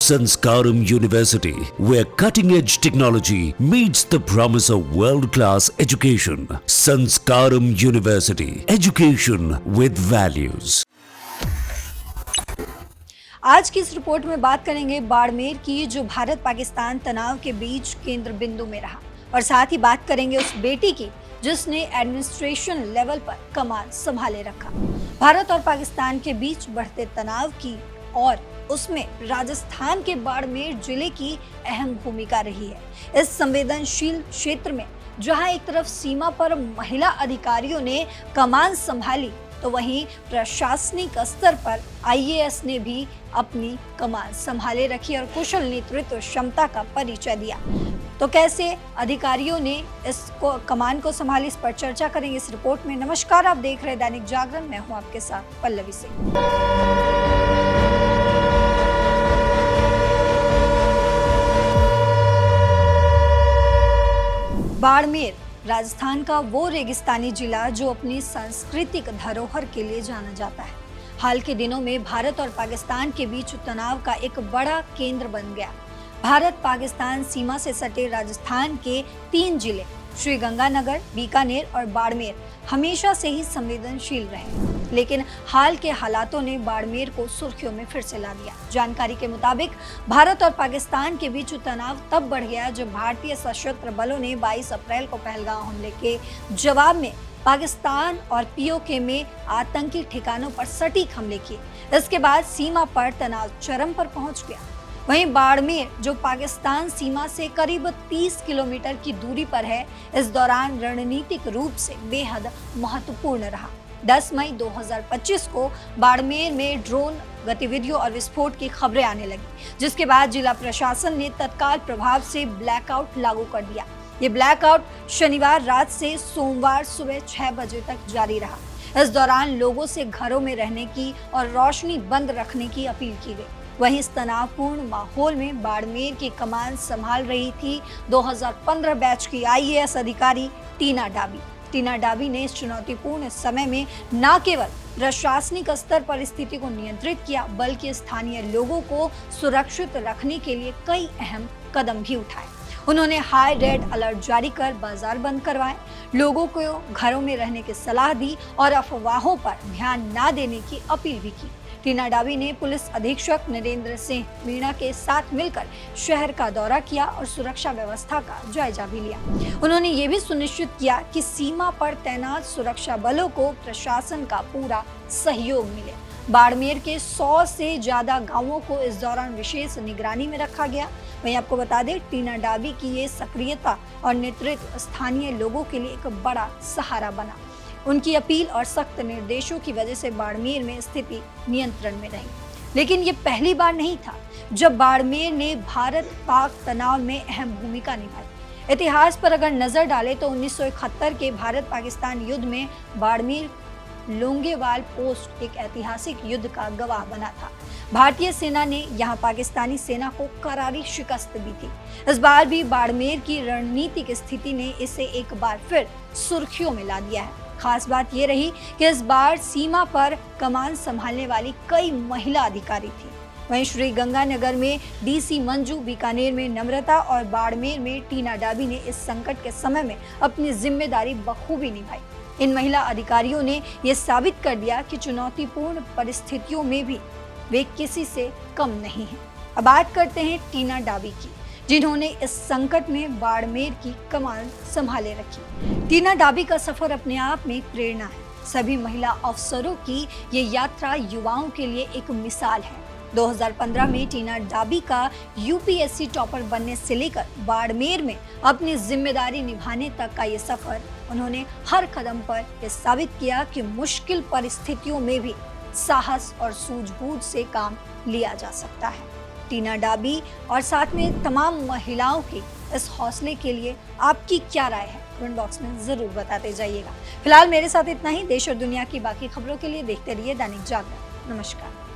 Sanskaram University, where cutting-edge technology meets the promise of world-class education. Sanskaram University, education with values. आज की इस report में बात करेंगे बाड़मेर की, जो भारत पाकिस्तान तनाव के बीच केंद्र बिंदु में रहा, और साथ ही बात करेंगे उस बेटी की जिसने एडमिनिस्ट्रेशन लेवल पर कमान संभाले रखा। भारत और पाकिस्तान के बीच बढ़ते तनाव की और उसमें राजस्थान के बाड़मेर जिले की अहम भूमिका रही है। इस संवेदनशील क्षेत्र में जहां एक तरफ सीमा पर महिला अधिकारियों ने कमान संभाली, तो वहीं प्रशासनिक स्तर पर आईएएस ने भी अपनी कमान संभाले रखी और कुशल नेतृत्व क्षमता का परिचय दिया। तो कैसे अधिकारियों ने कमान को संभाली, इस पर चर्चा करेंगे इस रिपोर्ट में। नमस्कार, आप देख रहे हैं दैनिक जागरण, मैं हूं आपके साथ पल्लवी सिंह। बाड़मेर राजस्थान का वो रेगिस्तानी जिला जो अपनी सांस्कृतिक धरोहर के लिए जाना जाता है। हाल के दिनों में भारत और पाकिस्तान के बीच तनाव का एक बड़ा केंद्र बन गया। भारत पाकिस्तान सीमा से सटे राजस्थान के 3 जिले श्रीगंगानगर, बीकानेर और बाड़मेर हमेशा से ही संवेदनशील रहे, लेकिन हाल के हालातों ने बाड़मेर को सुर्खियों में फिर से ला दिया। जानकारी के मुताबिक भारत और पाकिस्तान के बीच तनाव तब बढ़ गया जब भारतीय सशस्त्र बलों ने 22 अप्रैल को पहलगाम हमले के जवाब में पाकिस्तान और पीओके में आतंकी ठिकानों पर सटीक हमले किए। इसके बाद सीमा पर तनाव चरम पर पहुंच गया। वहीं बाड़मेर, जो पाकिस्तान सीमा से करीब 30 किलोमीटर की दूरी पर है, इस दौरान रणनीतिक रूप से बेहद महत्वपूर्ण रहा। 10 मई 2025 को बाड़मेर में ड्रोन गतिविधियों और विस्फोट की खबरें आने लगी, जिसके बाद जिला प्रशासन ने तत्काल प्रभाव से ब्लैकआउट लागू कर दिया। ये ब्लैकआउट शनिवार रात से सोमवार सुबह 6 बजे तक जारी रहा। इस दौरान लोगों से घरों में रहने की और रोशनी बंद रखने की अपील की गई। वहीं इस तनावपूर्ण माहौल में बाड़मेर की कमान संभाल रही थी 2015 बैच की आईएएस अधिकारी टीना डाबी। टीना डाबी ने इस चुनौतीपूर्ण समय में न केवल प्रशासनिक स्तर पर स्थिति को नियंत्रित किया, बल्कि स्थानीय लोगों को सुरक्षित रखने के लिए कई अहम कदम भी उठाए। उन्होंने हाई रेड अलर्ट जारी कर बाजार बंद करवाए, लोगों को घरों में रहने की सलाह दी और अफवाहों पर ध्यान न देने की अपील भी की। टीना डाबी ने पुलिस अधीक्षक नरेंद्र सिंह मीणा के साथ मिलकर शहर का दौरा किया और सुरक्षा व्यवस्था का जायजा भी लिया। उन्होंने ये भी सुनिश्चित किया कि सीमा पर तैनात सुरक्षा बलों को प्रशासन का पूरा सहयोग मिले। बाड़मेर के 100 से ज्यादा गांवों को इस दौरान विशेष निगरानी में रखा गया। वहीं आपको बता दें, टीना डाबी की ये सक्रियता और नेतृत्व स्थानीय लोगों के लिए एक बड़ा सहारा बना। उनकी अपील और सख्त निर्देशों की वजह से बाड़मेर में स्थिति नियंत्रण में रही। लेकिन ये पहली बार नहीं था जब बाड़मेर ने भारत पाक तनाव में अहम भूमिका निभाई। इतिहास पर अगर नजर डालें तो 1971 के भारत पाकिस्तान युद्ध में बाड़मेर लोंगेवाल पोस्ट एक ऐतिहासिक युद्ध का गवाह बना था। भारतीय सेना ने यहां पाकिस्तानी सेना को करारी शिकस्त दी थी। इस बार भी बाड़मेर की रणनीतिक स्थिति ने इसे एक बार फिर सुर्खियों में ला दिया है। खास बात ये रही कि इस बार सीमा पर कमान संभालने वाली कई महिला अधिकारी थी। वहीं श्रीगंगानगर में डीसी मंजू, बीकानेर में नम्रता और बाड़मेर में टीना डाबी ने इस संकट के समय में अपनी जिम्मेदारी बखूबी निभाई। इन महिला अधिकारियों ने यह साबित कर दिया कि चुनौतीपूर्ण परिस्थितियों में भी वे किसी से कम नहीं हैं। अब बात करते हैं टीना डाबी की, जिन्होंने इस संकट में बाड़मेर की कमान संभाले रखी। टीना डाबी का सफर अपने आप में एक प्रेरणा है। सभी महिला अफसरों की ये यात्रा युवाओं के लिए एक मिसाल है। 2015 में टीना डाबी का यूपीएससी टॉपर बनने से लेकर बाड़मेर में अपनी जिम्मेदारी निभाने तक का ये सफर, उन्होंने हर कदम पर यह साबित किया कि मुश्किल परिस्थितियों में भी साहस और सूझबूझ से काम लिया जा सकता है। टीना डाबी और साथ में तमाम महिलाओं के इस हौसले के लिए आपकी क्या राय है, कमेंट बॉक्स में जरूर बताते जाइएगा। फिलहाल मेरे साथ इतना ही। देश और दुनिया की बाकी खबरों के लिए देखते रहिए दैनिक जागरण। नमस्कार।